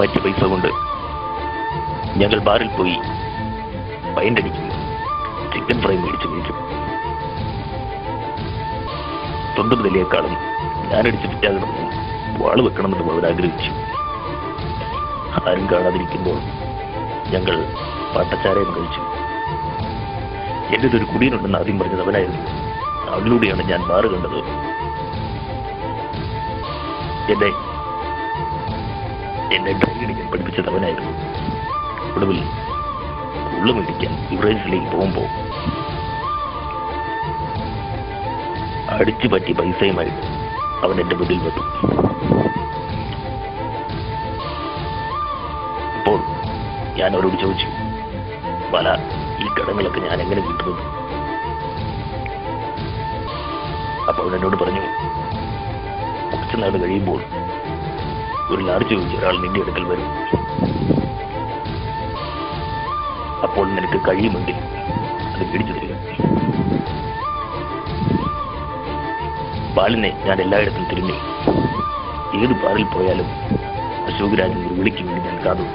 പറ്റിയ പൈസ കൊണ്ട് ഞങ്ങൾ ബാറിൽ പോയി പൈൻ്റടിക്കും, ചിക്കൻ ഫ്രൈ മേടിച്ചു കഴിക്കും. സ്വന്തം നിലയേക്കാളും ഞാനടിച്ച് പിറ്റാകണമെന്നും വാള് വെക്കണമെന്നും അവർ ആഗ്രഹിച്ചു. ആരും കാണാതിരിക്കുമ്പോൾ ഞങ്ങൾ പാട്ടച്ചാരയും കഴിച്ചു. എന്റേതൊരു കുടിയനുണ്ടെന്ന് ആദ്യം പറഞ്ഞത് അവനായിരുന്നു. അവനിലൂടെയാണ് ഞാൻ ബാറ് കണ്ടത്. എന്നെ ഡ്രൈവ് അടിക്കാൻ പഠിപ്പിച്ചത് അവനായിരുന്നു. ഒടുവിൽ ഉള്ളു മേടിക്കാൻ യുവറേജിലേക്ക് പോകുമ്പോൾ അടിച്ചു പറ്റി പൈസയുമായി അവൻ എന്റെ മുന്നിൽ വന്നു. അപ്പോൾ ഞാൻ അവരോട് ചോദിച്ചു, പല ഈ കടങ്ങളൊക്കെ ഞാൻ എങ്ങനെ കിട്ടുന്നത്? അപ്പോൾ അവൻ എന്നോട് പറഞ്ഞു, കുറച്ചു നാൾ കഴിയുമ്പോൾ ഒരു ലാർജ് ചോദിച്ച ഒരാൾ നിന്റെ അടുക്കൽ വരും. അപ്പോൾ നിനക്ക് കഴിയുമെങ്കിൽ അത് മേടിച്ചു തരിക. ബാലിനെ ഞാൻ എല്ലായിടത്തും തിരിഞ്ഞു. ഏത് ബാറിൽ പോയാലും അശോക് രാജൻ ഒരു വിളിക്ക് വേണ്ടി ഞാൻ കാതു.